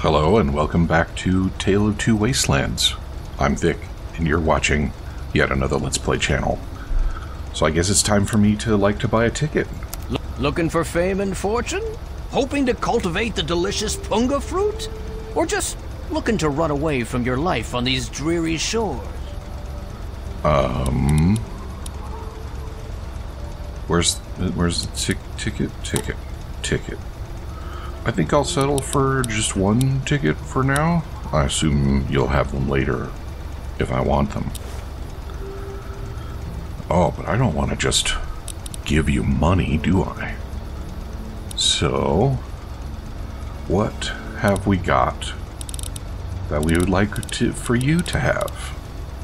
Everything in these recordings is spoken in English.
Hello and welcome back to Tale of Two Wastelands. I'm Vic, and you're watching yet another Let's Play channel. So I guess it's time for me to buy a ticket. Looking for fame and fortune? Hoping to cultivate the delicious punga fruit? Or just looking to run away from your life on these dreary shores? Where's the ticket? I think I'll settle for just one ticket for now. I assume you'll have them later if I want them. Oh, but I don't want to just give you money, do I? So, what have we got that we would like for you to have?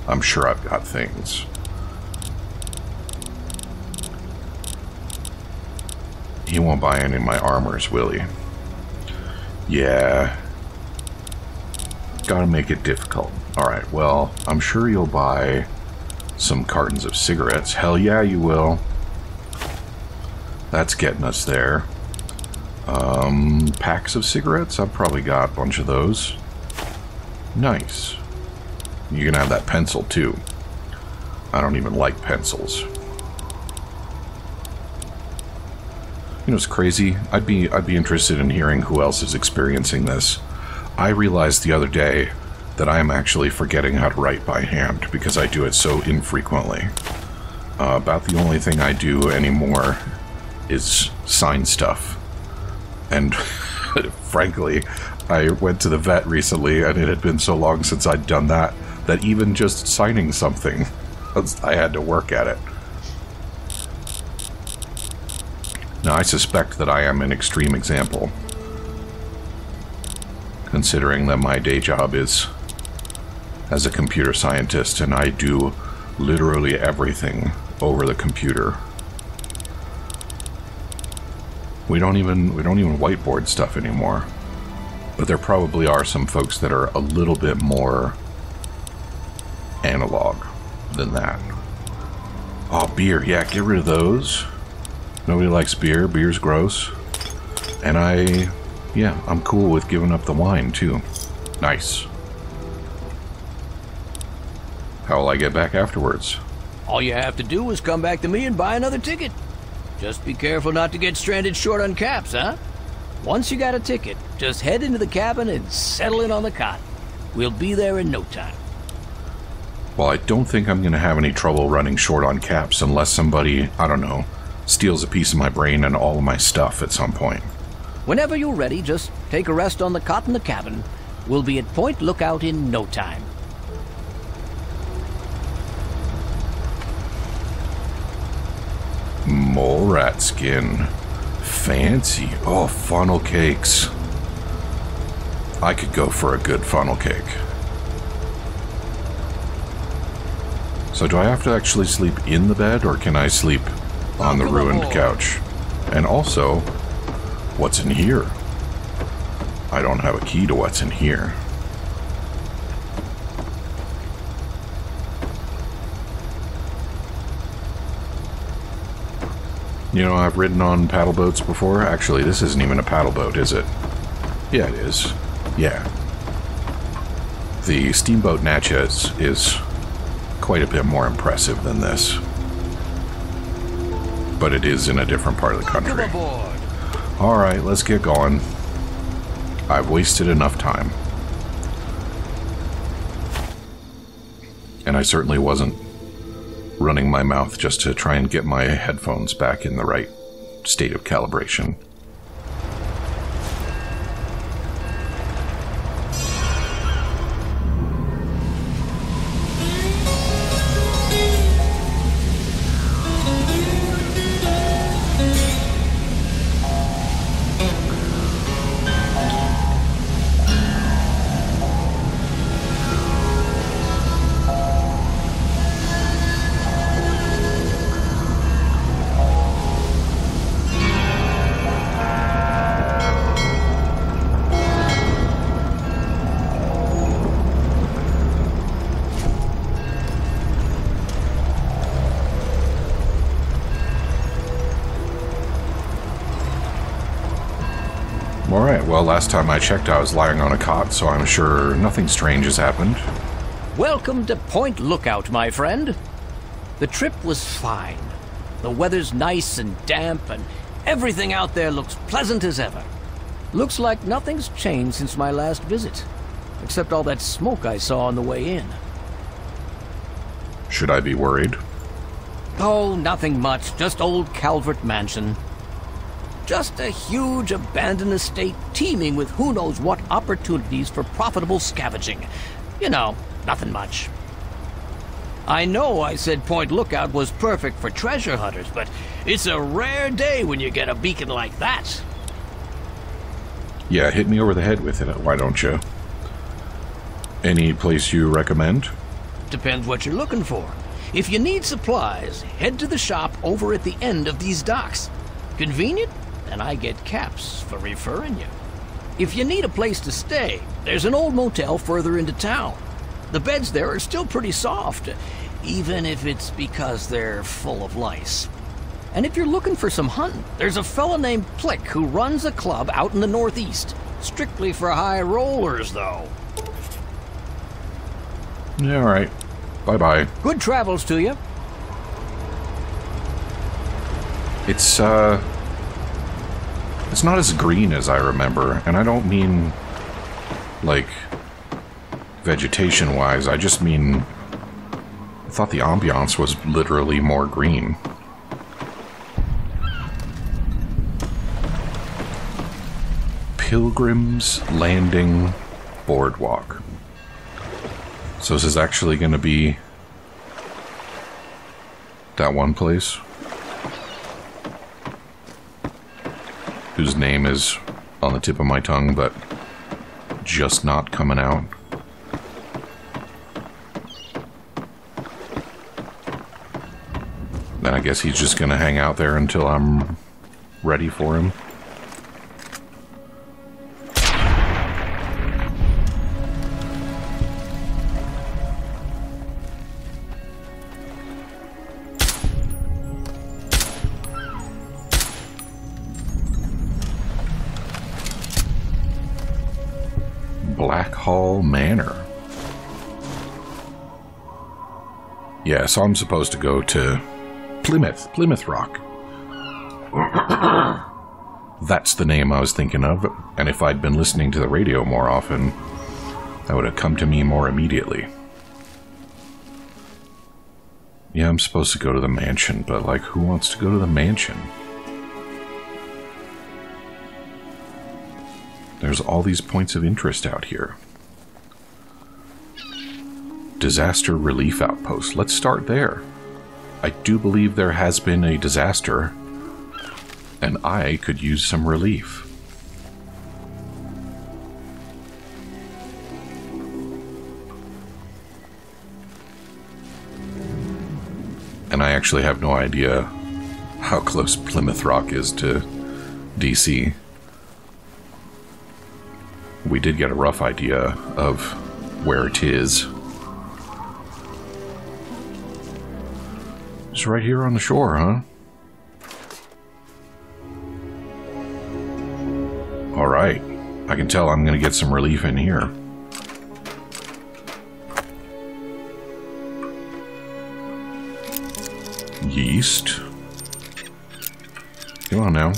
I'm sure I've got things. He won't buy any of my armors, will he? Yeah. Gotta make it difficult. Alright, well, I'm sure you'll buy some cartons of cigarettes. Hell yeah, you will. That's getting us there. Packs of cigarettes? I've probably got a bunch of those. Nice. You can have that pencil, too. I don't even like pencils. You know, it's crazy. I'd be interested in hearing who else is experiencing this. I realized the other day that I am actually forgetting how to write by hand because I do it so infrequently. About the only thing I do anymore is sign stuff. And frankly, I went to the vet recently and it had been so long since I'd done that even just signing something, I had to work at it. Now, I suspect that I am an extreme example, considering that my day job is as a computer scientist, and I do literally everything over the computer. We don't even whiteboard stuff anymore, but there probably are some folks that are a little bit more analog than that. Oh, beer, yeah, get rid of those. Nobody likes beer. Beer's gross. And I'm cool with giving up the wine, too. Nice. How will I get back afterwards? All you have to do is come back to me and buy another ticket. Just be careful not to get stranded short on caps, huh? Once you got a ticket, just head into the cabin and settle in on the cot. We'll be there in no time. Well, I don't think I'm going to have any trouble running short on caps unless somebody, I don't know, steals a piece of my brain and all of my stuff at some point. Whenever you're ready, just take a rest on the cot in the cabin. We'll be at Point Lookout in no time. Mole rat skin. Fancy. Oh, funnel cakes. I could go for a good funnel cake. So do I have to actually sleep in the bed, or can I sleep on the ruined couch? And also, what's in here? I don't have a key to what's in here. You know, I've ridden on paddle boats before. Actually, this isn't even a paddle boat, is it? Yeah, it is. Yeah. The steamboat Natchez is quite a bit more impressive than this. But it is in a different part of the country. Alright, let's get going. I've wasted enough time. And I certainly wasn't running my mouth just to try and get my headphones back in the right state of calibration. Well, last time I checked, I was lying on a cot, so I'm sure nothing strange has happened. Welcome to Point Lookout, my friend. The trip was fine. The weather's nice and damp, and everything out there looks pleasant as ever. Looks like nothing's changed since my last visit, except all that smoke I saw on the way in. Should I be worried? Oh, nothing much. Just old Calvert Mansion. Just a huge abandoned estate teeming with who knows what opportunities for profitable scavenging. You know, nothing much. I know I said Point Lookout was perfect for treasure hunters, but it's a rare day when you get a beacon like that. Yeah, hit me over the head with it, why don't you? Any place you recommend? Depends what you're looking for. If you need supplies, head to the shop over at the end of these docks. Convenient? And I get caps for referring you. If you need a place to stay, there's an old motel further into town. The beds there are still pretty soft, even if it's because they're full of lice. And if you're looking for some hunting, there's a fella named Plick who runs a club out in the northeast. Strictly for high rollers, though. Yeah, alright. Bye-bye. Good travels to you. It's not as green as I remember, and I don't mean, like, vegetation-wise. I just mean, I thought the ambiance was literally more green. Pilgrim's Landing Boardwalk. So this is actually going to be that one place whose name is on the tip of my tongue, but just not coming out. Then I guess he's just going to hang out there until I'm ready for him. Hall Manor. Yeah, so I'm supposed to go to Plymouth Rock. That's the name I was thinking of, and if I'd been listening to the radio more often, that would have come to me more immediately. Yeah, I'm supposed to go to the mansion, but, like, who wants to go to the mansion? There's all these points of interest out here. Disaster Relief Outpost. Let's start there. I do believe there has been a disaster, and I could use some relief. And I actually have no idea how close Plymouth Rock is to DC. We did get a rough idea of where it is. It's right here on the shore, huh? Alright. I can tell I'm going to get some relief in here. Yeast. Come on now.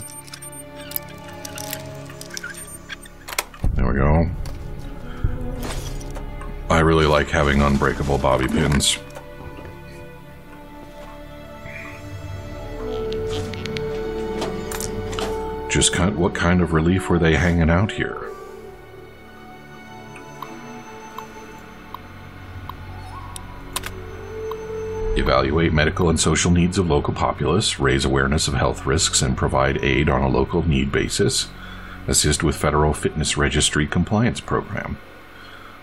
There we go. I really like having unbreakable bobby pins. Just what kind of relief were they hanging out here? Evaluate medical and social needs of local populace, raise awareness of health risks, and provide aid on a local need basis. Assist with Federal Fitness Registry compliance program.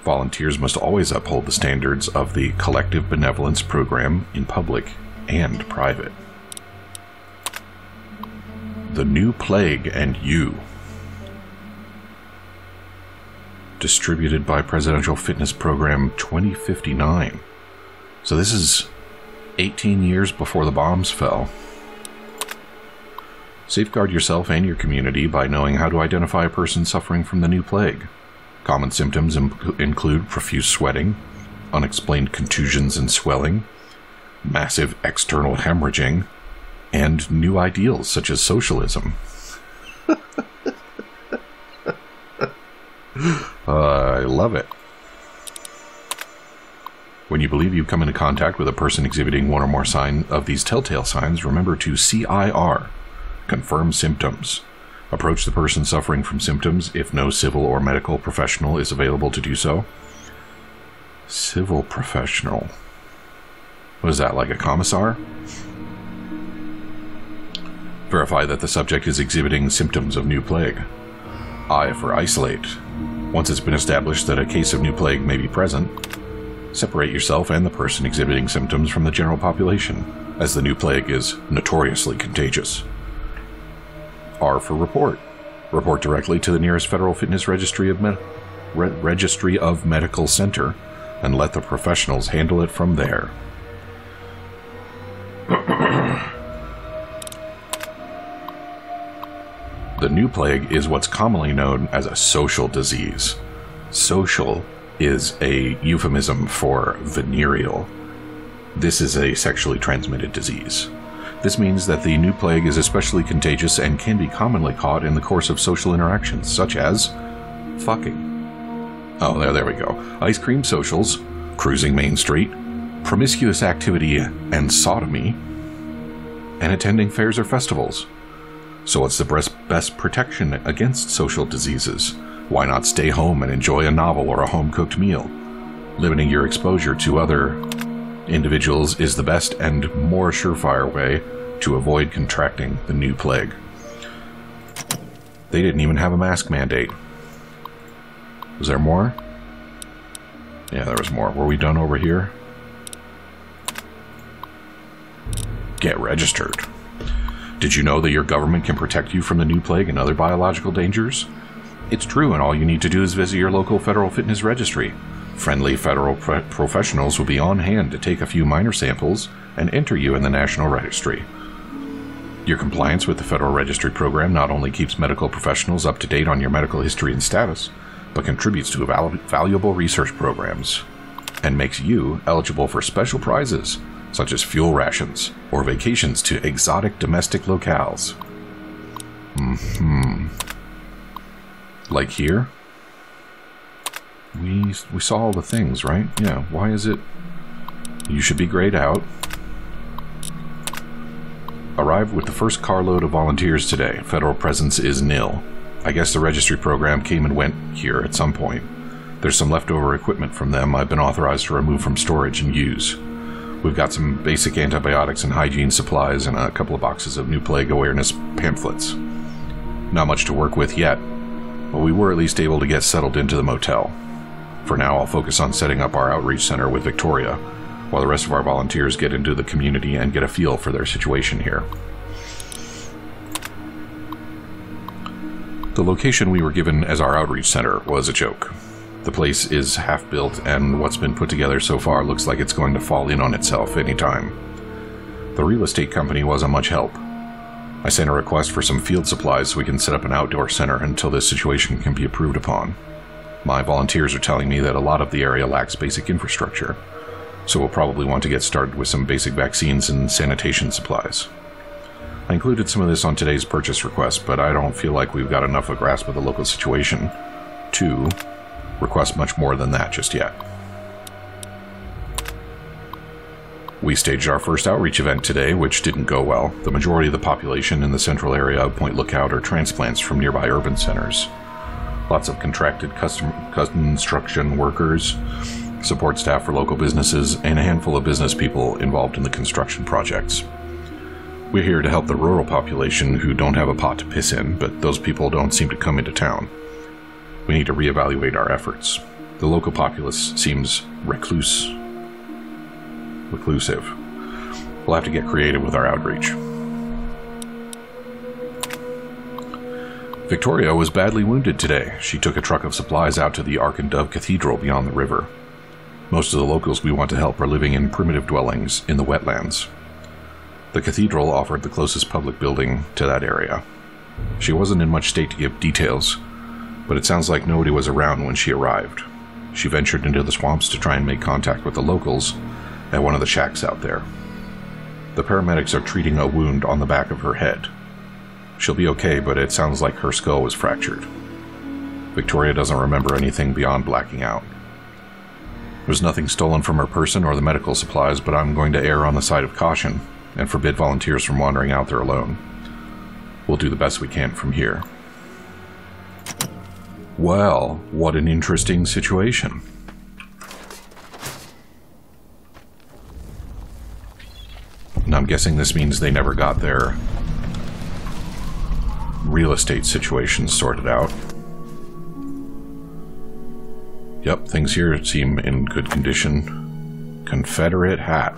Volunteers must always uphold the standards of the Collective Benevolence Program in public and private. The New Plague and You. Distributed by Presidential Fitness Program 2059. So this is 18 years before the bombs fell. Safeguard yourself and your community by knowing how to identify a person suffering from the new plague. Common symptoms include profuse sweating, unexplained contusions and swelling, massive external hemorrhaging, and new ideals such as socialism. I love it. When you believe you've come into contact with a person exhibiting one or more of these telltale signs, remember to CIR, confirm symptoms. Approach the person suffering from symptoms if no civil or medical professional is available to do so. Civil professional. What is that, like a commissar? Verify that the subject is exhibiting symptoms of new plague. I for isolate. Once it's been established that a case of new plague may be present, separate yourself and the person exhibiting symptoms from the general population, as the new plague is notoriously contagious. R for report. Report directly to the nearest Federal Fitness Registry of Medical Center and let the professionals handle it from there. The new plague is what's commonly known as a social disease. Social is a euphemism for venereal. This is a sexually transmitted disease. This means that the new plague is especially contagious and can be commonly caught in the course of social interactions, such as fucking. Oh, there we go. Ice cream socials, cruising Main Street, promiscuous activity and sodomy, and attending fairs or festivals. So what's the best protection against social diseases? Why not stay home and enjoy a novel or a home-cooked meal? Limiting your exposure to other individuals is the best and more surefire way to avoid contracting the new plague. They didn't even have a mask mandate. Was there more? Yeah, there was more. Were we done over here? Get registered. Did you know that your government can protect you from the new plague and other biological dangers? It's true, and all you need to do is visit your local Federal Fitness Registry. Friendly federal professionals will be on hand to take a few minor samples and enter you in the National Registry. Your compliance with the Federal Registry program not only keeps medical professionals up to date on your medical history and status, but contributes to valuable research programs and makes you eligible for special prizes, such as fuel rations or vacations to exotic domestic locales. Like here? We saw all the things, right? Yeah, why is it? You should be grayed out. Arrived with the first carload of volunteers today. Federal presence is nil. I guess the registry program came and went here at some point. There's some leftover equipment from them I've been authorized to remove from storage and use. We've got some basic antibiotics and hygiene supplies and a couple of boxes of new plague awareness pamphlets. Not much to work with yet, but we were at least able to get settled into the motel. For now, I'll focus on setting up our outreach center with Victoria, while the rest of our volunteers get into the community and get a feel for their situation here. The location we were given as our outreach center was a joke. The place is half-built, and what's been put together so far looks like it's going to fall in on itself any time. The real estate company wasn't much help. I sent a request for some field supplies so we can set up an outdoor center until this situation can be approved upon. My volunteers are telling me that a lot of the area lacks basic infrastructure, so we'll probably want to get started with some basic vaccines and sanitation supplies. I included some of this on today's purchase request, but I don't feel like we've got enough of a grasp of the local situation to request much more than that just yet. We staged our first outreach event today, which didn't go well. The majority of the population in the central area of Point Lookout are transplants from nearby urban centers. Lots of contracted construction workers, support staff for local businesses, and a handful of business people involved in the construction projects. We're here to help the rural population who don't have a pot to piss in, but those people don't seem to come into town. We need to reevaluate our efforts. The local populace seems reclusive. We'll have to get creative with our outreach. Victoria was badly wounded today. She took a truck of supplies out to the Ark and Dove Cathedral beyond the river. Most of the locals we want to help are living in primitive dwellings in the wetlands. The cathedral offered the closest public building to that area. She wasn't in much state to give details, but it sounds like nobody was around when she arrived. She ventured into the swamps to try and make contact with the locals at one of the shacks out there. The paramedics are treating a wound on the back of her head. She'll be okay, but it sounds like her skull was fractured. Victoria doesn't remember anything beyond blacking out. There's nothing stolen from her person or the medical supplies, but I'm going to err on the side of caution and forbid volunteers from wandering out there alone. We'll do the best we can from here. Well, what an interesting situation. And I'm guessing this means they never got their real estate situation sorted out. Yep, things here seem in good condition. Confederate hat.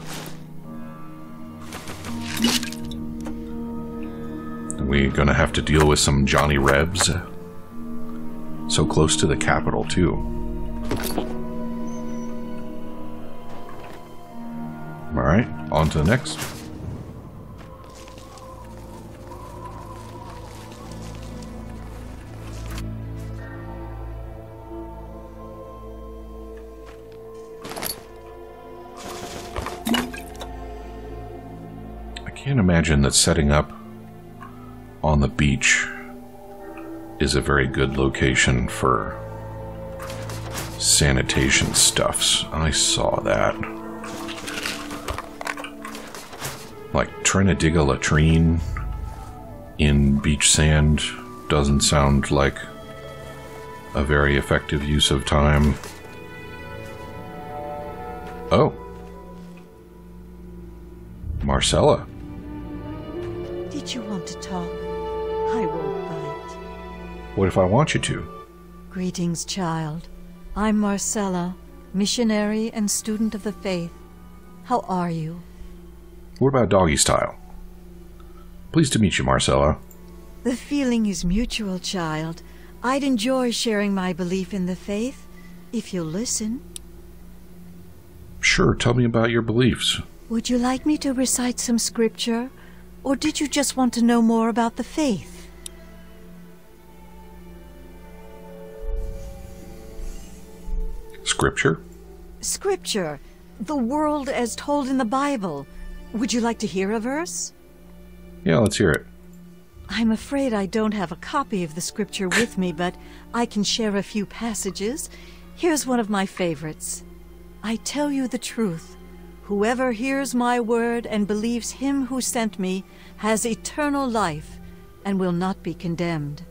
Are we gonna have to deal with some Johnny Rebs? So close to the capital, too. Alright, on to the next. I can't imagine that setting up on the beach is a very good location for sanitation stuffs. I saw that. Like, trying to dig a latrine in beach sand doesn't sound like a very effective use of time. Oh. Marcella. Did you want to talk? I won't bite. What if I want you to? Greetings, child. I'm Marcella, missionary and student of the faith. How are you? What about doggy style? Pleased to meet you, Marcella. The feeling is mutual, child. I'd enjoy sharing my belief in the faith, if you'll listen. Sure, tell me about your beliefs. Would you like me to recite some scripture, or did you just want to know more about the faith? Scripture? Scripture, the world as told in the Bible. Would you like to hear a verse? Yeah, let's hear it. I'm afraid I don't have a copy of the scripture with me, but I can share a few passages. Here's one of my favorites. I tell you the truth. Whoever hears my word and believes him who sent me has eternal life and will not be condemned.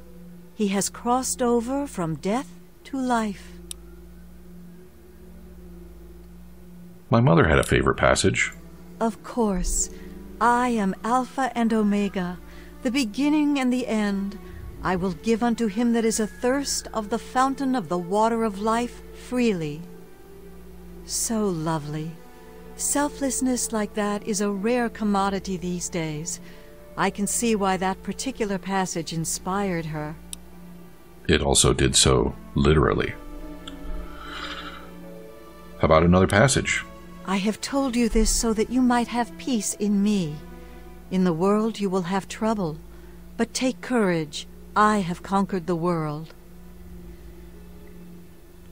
He has crossed over from death to life. My mother had a favorite passage. Of course. I am Alpha and Omega, the beginning and the end. I will give unto him that is athirst of the fountain of the water of life freely. So lovely. Selflessness like that is a rare commodity these days. I can see why that particular passage inspired her. It also did so literally. How about another passage? I have told you this so that you might have peace in me. In the world you will have trouble, but take courage. I have conquered the world.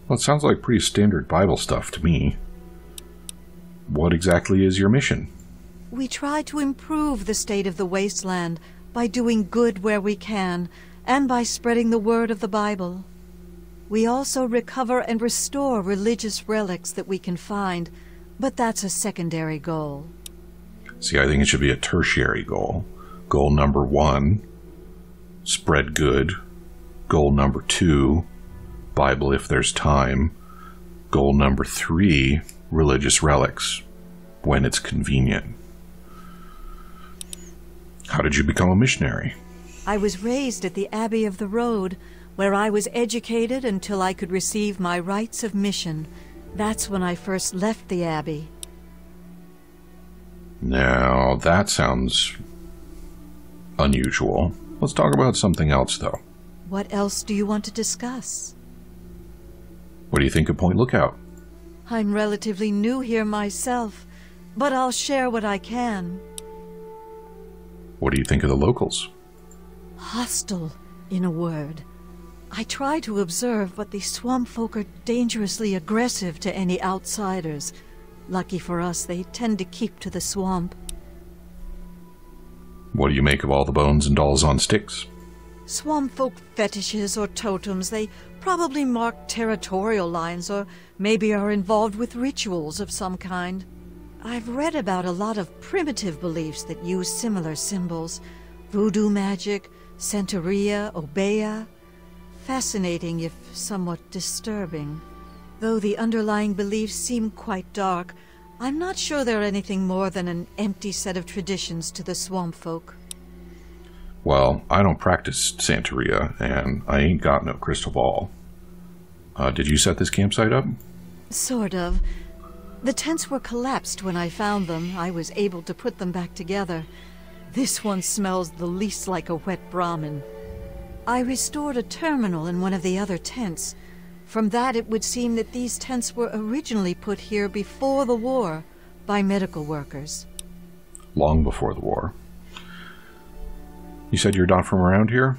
Well, it sounds like pretty standard Bible stuff to me. What exactly is your mission? We try to improve the state of the wasteland by doing good where we can, and by spreading the word of the Bible. We also recover and restore religious relics that we can find, but that's a secondary goal. See, I think it should be a tertiary goal. Goal number 1, spread good. Goal number 2, Bible if there's time. Goal number 3, religious relics, when it's convenient. How did you become a missionary? I was raised at the Abbey of the Road, where I was educated until I could receive my rites of mission. That's when I first left the Abbey. Now, that sounds unusual. Let's talk about something else, though. What else do you want to discuss? What do you think of Point Lookout? I'm relatively new here myself, but I'll share what I can. What do you think of the locals? Hostile, in a word. I try to observe, but the swamp folk are dangerously aggressive to any outsiders. Lucky for us, they tend to keep to the swamp. What do you make of all the bones and dolls on sticks? Swamp folk fetishes or totems, they probably mark territorial lines or maybe are involved with rituals of some kind. I've read about a lot of primitive beliefs that use similar symbols. Voodoo magic, Santeria, Obeah. Fascinating, if somewhat disturbing. Though the underlying beliefs seem quite dark, I'm not sure they're anything more than an empty set of traditions to the swamp folk. Well, I don't practice Santeria, and I ain't got no crystal ball. Did you set this campsite up? Sort of. The tents were collapsed when I found them. I was able to put them back together. This one smells the least like a wet Brahmin. I restored a terminal in one of the other tents. From that, it would seem that these tents were originally put here before the war by medical workers. Long before the war. You said you're not from around here?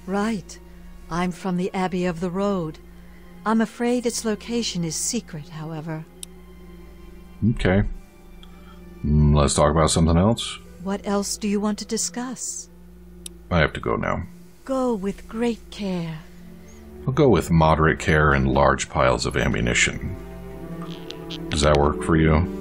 Right. I'm from the Abbey of the Road. I'm afraid its location is secret, however. Okay. Let's talk about something else. What else do you want to discuss? I have to go now. Go with great care. I'll go with moderate care and large piles of ammunition. Does that work for you?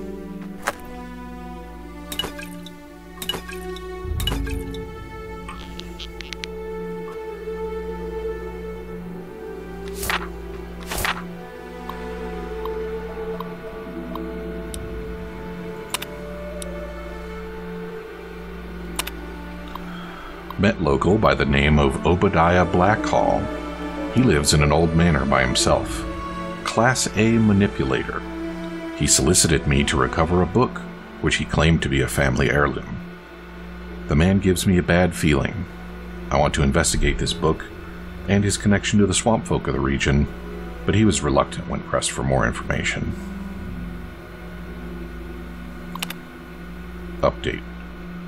Met local by the name of Obadiah Blackhall. He lives in an old manor by himself. Class A manipulator. He solicited me to recover a book, which he claimed to be a family heirloom. The man gives me a bad feeling. I want to investigate this book and his connection to the swamp folk of the region, but he was reluctant when pressed for more information. Update.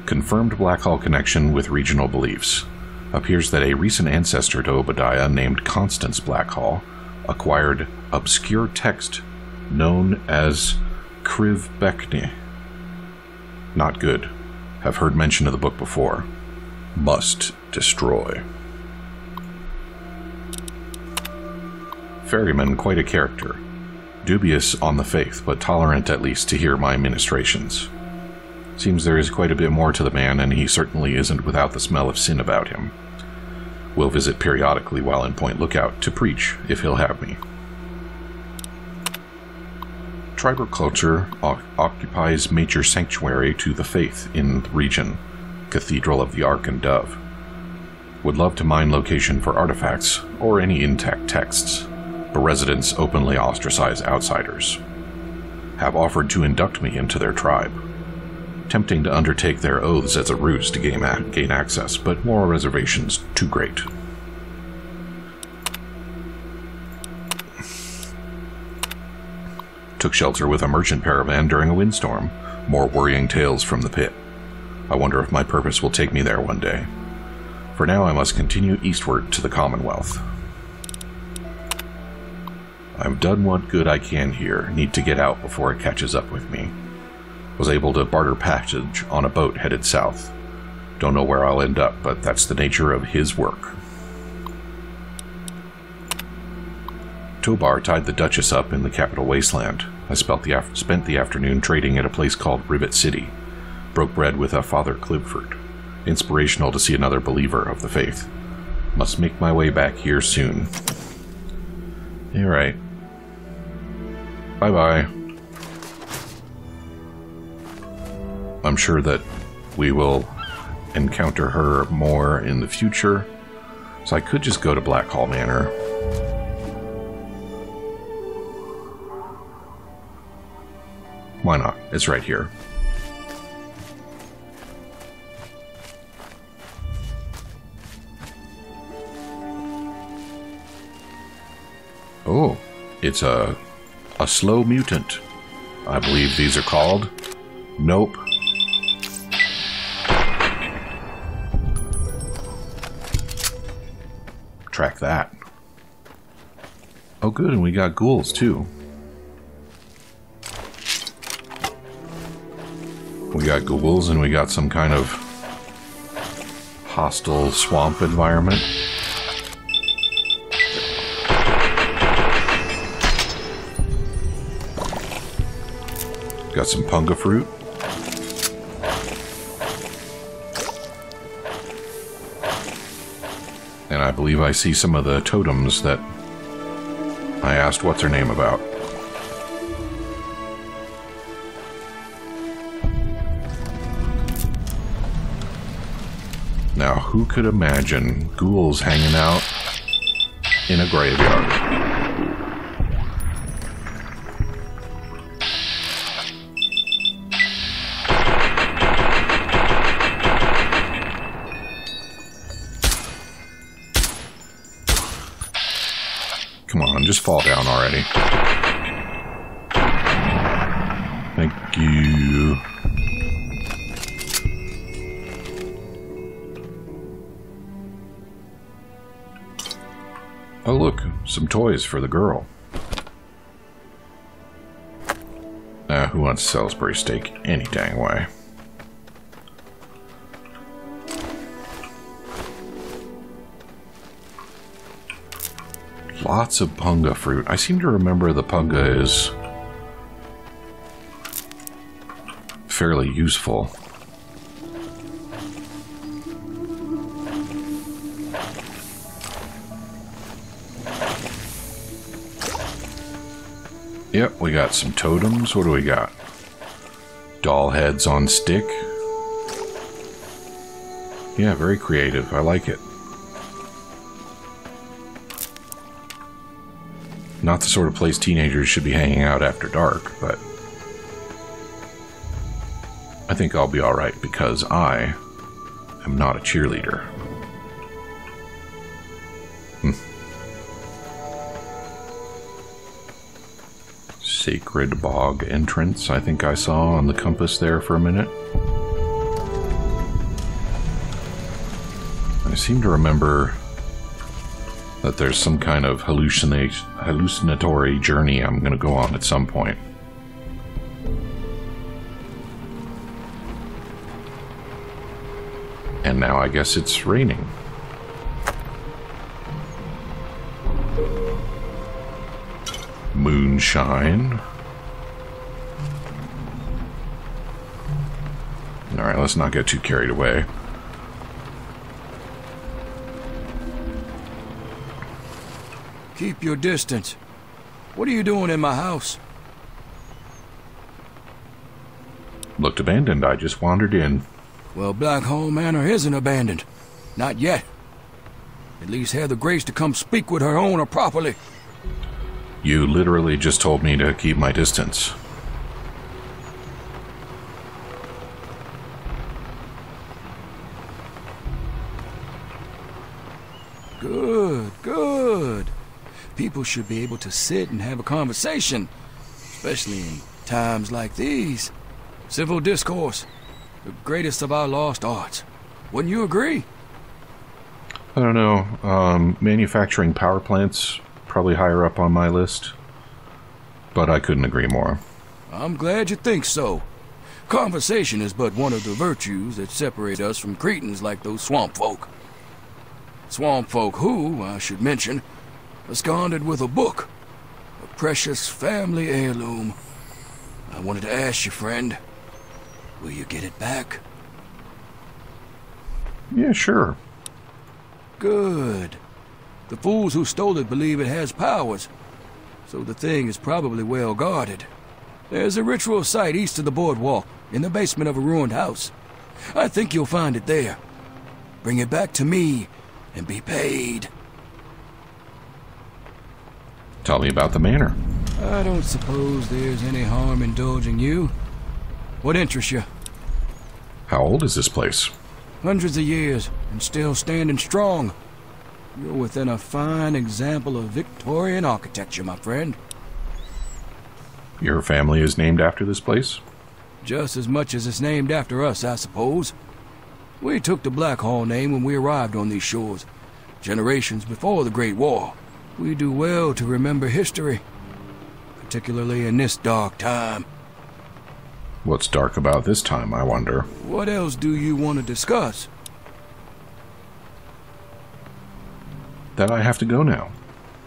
Confirmed Blackhall connection with regional beliefs. Appears that a recent ancestor to Obadiah named Constance Blackhall acquired obscure text known as Kriv Bekni. Not good. Have heard mention of the book before. Must destroy. Ferryman quite a character. Dubious on the faith, but tolerant at least to hear my ministrations. Seems there is quite a bit more to the man, and he certainly isn't without the smell of sin about him. Will visit periodically while in Point Lookout to preach, if he'll have me. Tribal culture occupies major sanctuary to the faith in the region, Cathedral of the Ark and Dove. Would love to mine location for artifacts, or any intact texts, but residents openly ostracize outsiders. Have offered to induct me into their tribe. Tempting to undertake their oaths as a ruse to gain access, but moral reservations too great. Took shelter with a merchant caravan during a windstorm. More worrying tales from the pit. I wonder if my purpose will take me there one day. For now, I must continue eastward to the Commonwealth. I've done what good I can here. Need to get out before it catches up with me. Was able to barter passage on a boat headed south. Don't know where I'll end up, but that's the nature of his work. Tobar tied the Duchess up in the capital wasteland. I spent the afternoon trading at a place called Rivet City. Broke bread with a Father Clifford. Inspirational to see another believer of the faith. Must make my way back here soon. Alright. Bye-bye. I'm sure that we will encounter her more in the future, so I could just go to Blackhall Manor. Why not? It's right here. Oh, it's a slow mutant, I believe these are called. Nope. track that. Oh good, and we got ghouls too. We got ghouls and we got some kind of hostile swamp environment. Got some punga fruit. And I believe I see some of the totems that I asked what's her name about. Now, who could imagine ghouls hanging out in a graveyard? Come on, just fall down already. Thank you. Oh look, some toys for the girl. Who wants Salisbury steak any dang way? Lots of punga fruit. I seem to remember the punga is fairly useful. Yep, we got some totems. What do we got? Doll heads on stick. Yeah, very creative. I like it. Not the sort of place teenagers should be hanging out after dark, but I think I'll be alright because I am not a cheerleader. Sacred bog entrance, I think I saw on the compass there for a minute. I seem to remember that there's some kind of hallucinatory journey I'm going to go on at some point. And now I guess it's raining. Moonshine. Alright, let's not get too carried away. Keep your distance. What are you doing in my house? Looked abandoned. I just wandered in. Well, Blackhall Manor isn't abandoned. Not yet. At least have the grace to come speak with her owner properly. You literally just told me to keep my distance. Good, good. People should be able to sit and have a conversation, especially in times like these. Civil discourse, the greatest of our lost arts. Wouldn't you agree? I don't know. Manufacturing power plants, probably higher up on my list. But I couldn't agree more. I'm glad you think so. Conversation is but one of the virtues that separate us from cretins like those swamp folk. Swamp folk who, I should mention, absconded with a book, a precious family heirloom. I wanted to ask you, friend, will you get it back? Yeah, sure. Good. The fools who stole it believe it has powers, so the thing is probably well guarded. There's a ritual site east of the boardwalk, in the basement of a ruined house. I think you'll find it there. Bring it back to me, and be paid. Tell me about the manor. I don't suppose there's any harm indulging you. What interests you? How old is this place? Hundreds of years, and still standing strong. You're within a fine example of Victorian architecture, my friend. Your family is named after this place? Just as much as it's named after us, I suppose. We took the Blackhall name when we arrived on these shores, generations before the Great War. We do well to remember history, particularly in this dark time. What's dark about this time, I wonder? What else do you want to discuss? That I have to go now.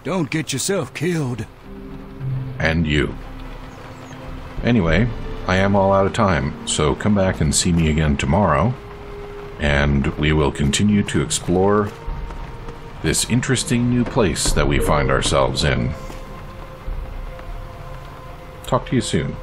Don't get yourself killed. And you. Anyway, I am all out of time, so come back and see me again tomorrow, and we will continue to explore this interesting new place that we find ourselves in. Talk to you soon.